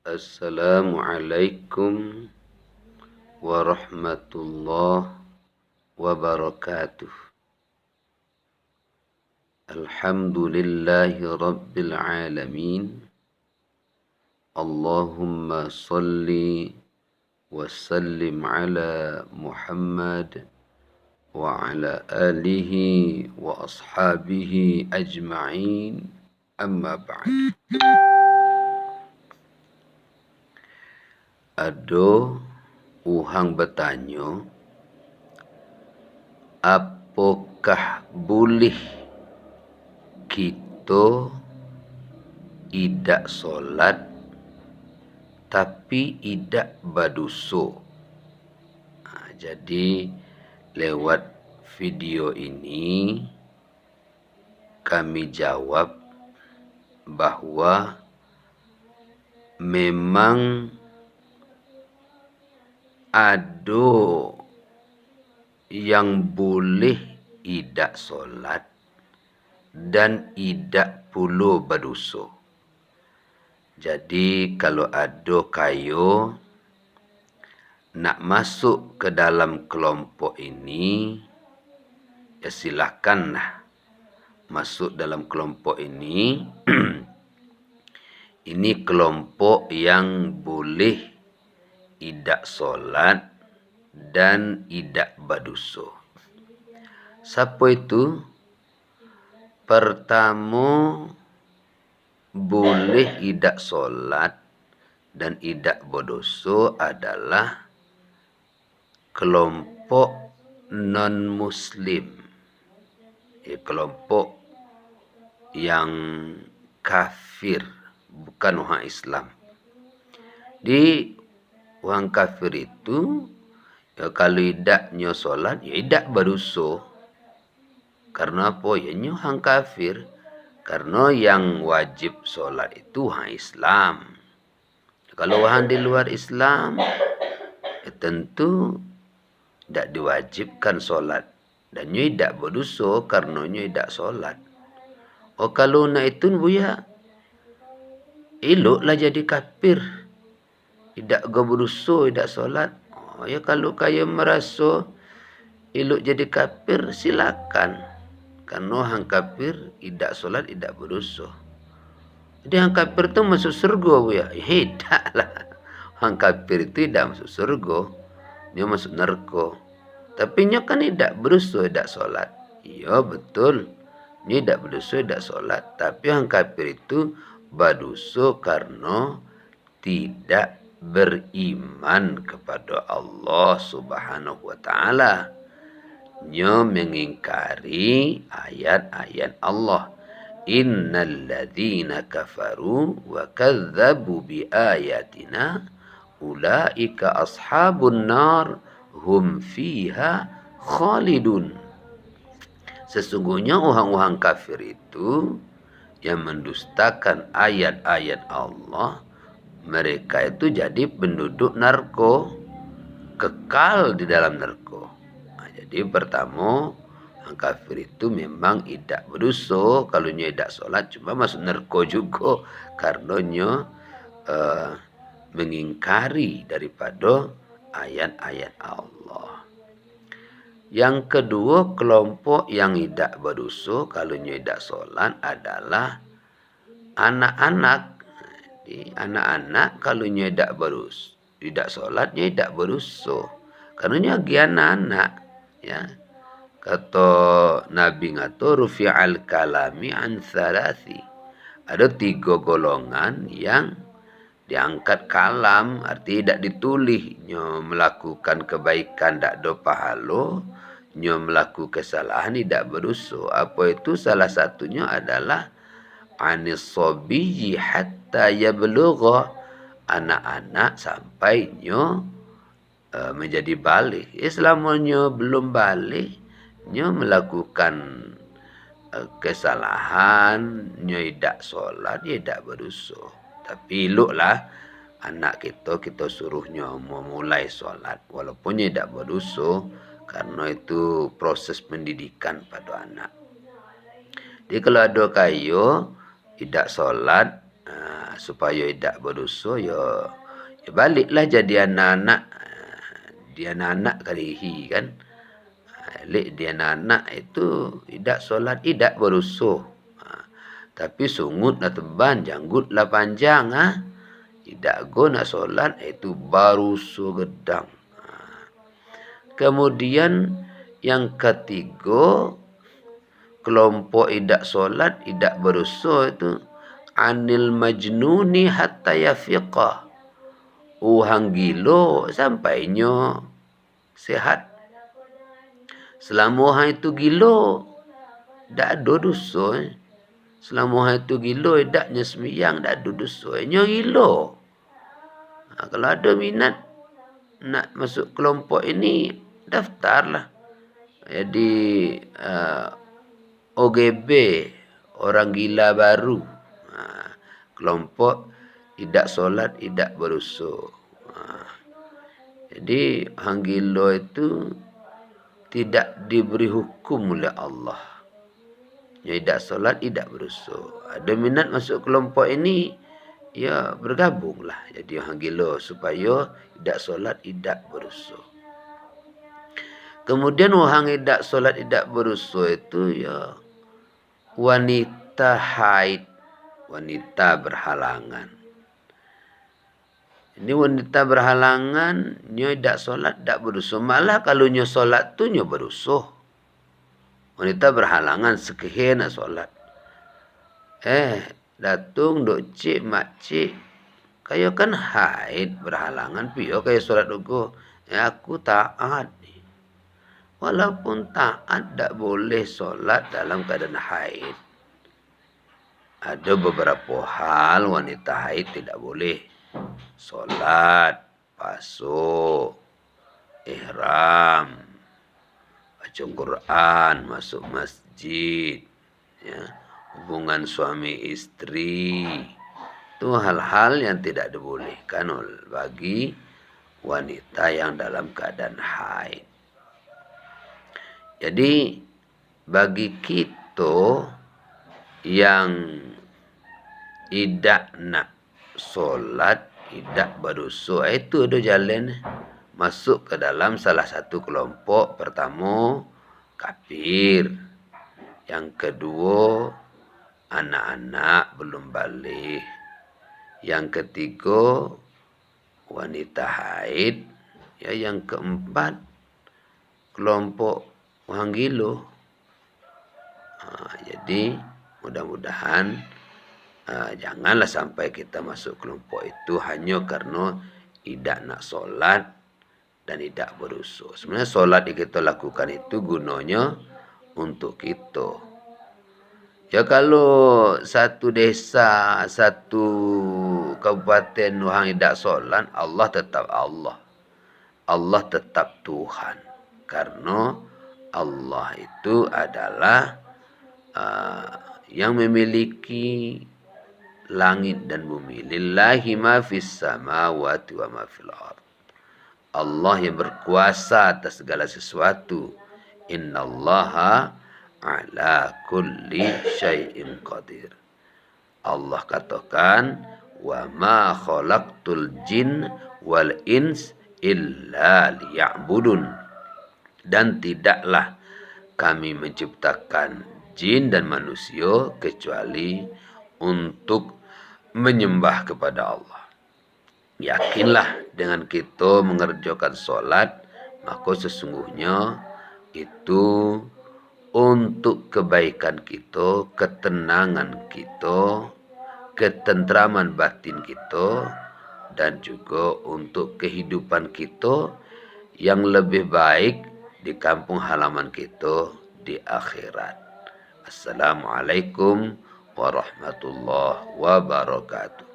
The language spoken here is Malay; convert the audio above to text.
Assalamualaikum warahmatullahi wabarakatuh. Alhamdulillahi rabbil alamin. Allahumma salli wa sallim ala Muhammad wa ala alihi wa ashabihi ajma'in. Amma ba'd. Ado uhang bertanya, apakah boleh kita tidak solat tapi tidak berdosa? Jadi lewat video ini kami jawab bahwa memang ada yang boleh tidak solat dan tidak pula berdosa. Jadi kalau ada kayo nak masuk ke dalam kelompok ini, ya silakanlah masuk dalam kelompok ini. Ini kelompok yang boleh tidak solat dan tidak berdosa. Siapa itu? Pertama, boleh tidak solat dan tidak berdosa adalah kelompok non-muslim. Kelompok yang kafir, bukan orang Islam. Di orang kafir itu, ya kalau tidak nyo solat, ya tidak berdosa. Karena apa? Ya nyo orang kafir. Karena yang wajib solat itu orang Islam. Kalau orang di luar Islam, ya tentu tidak diwajibkan solat. Dan nyo tidak berdosa karena nyo tidak solat. Oh kalau nak itu buya, eloklah jadi kafir. Tidak berdosa, tidak solat. Oh, ya kalau kaya merasa elok jadi kafir, silakan. Karena orang kafir tidak solat, tidak berdosa. Jadi orang kafir itu masuk surga, ya? Tidaklah. Orang kafir itu tidak masuk surga. Dia masuk neraka. Tapi dia kan tidak berdosa, tidak solat. Iya betul. Dia tidak berdosa, tidak solat. Tapi orang kafir itu berdosa karena tidak beriman kepada Allah Subhanahu wa taala. Nya mengingkari ayat-ayat Allah. Innal ladzina kafaru wa kadzdzabu bi ayatina ulaika ashabun nar hum fiha khalidun. Sesungguhnya orang-orang kafir itu yang mendustakan ayat-ayat Allah, mereka itu jadi penduduk neraka, kekal di dalam neraka. Jadi pertama, orang kafir itu memang tidak berdosa kalau nya tidak solat, cuma masuk neraka juga karena nya mengingkari daripada ayat-ayat Allah. Yang kedua, kelompok yang tidak berdosa kalau nya tidak solat adalah anak-anak. Anak-anak kalau nya tidak berdosa, tidak solat, nya tidak berdosa. Karena nya lagi anak-anak, ya. Kata Nabi ngato rufi'al kalami an thalathi. Ada 3 golongan yang diangkat kalam, arti tidak ditulis. Nya melakukan kebaikan tidak ada pahala, nya melakukan kesalahan tidak berdosa. Apa itu? Salah satunya adalah anis sabiyyi hatta yablugha, anak-anak sampai nyo menjadi balik. Selama nyo belum balik, nyo melakukan kesalahan, nyo tidak solat, dia tidak berdosa. Tapi eloklah anak kita suruh nyo memulai solat walaupun nyo tidak berdosa, karena itu proses pendidikan pada anak. Jadi kalau ada kayu tidak solat, supaya tidak berdosa, ya baliklah jadi anak-anak. Dia anak kalihi kan. Balik dia anak itu tidak solat, tidak berdosa. Tapi sungutlah teban, janggutlah panjang. Tidak guna solat, itu baru gedang. Kemudian yang ketiga, kelompok tidak solat, tidak berdosa itu anil majnuni hatta yafiqah. Orang gilo sampainya sehat. Selama orang itu gilo, tak ada dosa. Selama orang itu gilo, taknya sembahyang, tak ada dosa. Nya gilo. Kalau ada minat nak masuk kelompok ini, daftarlah. Jadi OGB, orang gila baru. Kelompok tidak solat, tidak berdosa. Jadi orang gila itu tidak diberi hukum oleh Allah. Ya, tidak solat, tidak berdosa. Ada minat masuk kelompok ini, ya bergabunglah jadi orang gila supaya tidak solat, tidak berdosa. Kemudian orang tidak solat, tidak berdosa itu ya wanita haid, wanita berhalangan. Ini wanita berhalangan, nyo tidak solat, tidak berdosa. Malah kalau nyo solat tu nyo berdosa. Wanita berhalangan sekeheh nak solat. Datung dok cik makcik, kayo kan haid berhalangan, piyo kayo solat dugo. Aku taat. Walaupun taat, tak boleh solat dalam keadaan haid. Ada beberapa hal wanita haid tidak boleh. Solat, paso, ihram, baca Quran, masuk masjid, ya, hubungan suami istri. Itu hal-hal yang tidak dibolehkan bagi wanita yang dalam keadaan haid. Jadi bagi kita yang tidak nak solat, tidak berdosa, itu ada jalan masuk ke dalam salah satu kelompok. Pertama, kafir. Yang kedua, anak-anak belum balik. Yang ketiga, wanita haid. Ya, yang keempat, kelompok orang gila. Jadi mudah-mudahan janganlah sampai kita masuk kelompok itu hanya karena tidak nak solat dan tidak berdosa. Sebenarnya solat yang kita lakukan itu gunanya untuk kita. Ya, kalau satu desa, satu kabupaten orang tidak solat, Allah tetap Allah. Allah tetap Tuhan. Karena Allah itu adalah yang memiliki langit dan bumi. Lillahi ma fis samawati wa ma fil ard. Allah yang berkuasa atas segala sesuatu. Innallaha ala kulli syai'in qadir. Allah katakan, wa ma khalaqtul jin wal ins illa liya'budun. Dan tidaklah kami menciptakan jin dan manusia kecuali untuk menyembah kepada Allah. Yakinlah dengan kita mengerjakan solat, maka sesungguhnya itu untuk kebaikan kita, ketenangan kita, ketentraman batin kita, dan juga untuk kehidupan kita yang lebih baik di kampung halaman kita di akhirat. Assalamualaikum warahmatullahi wabarakatuh.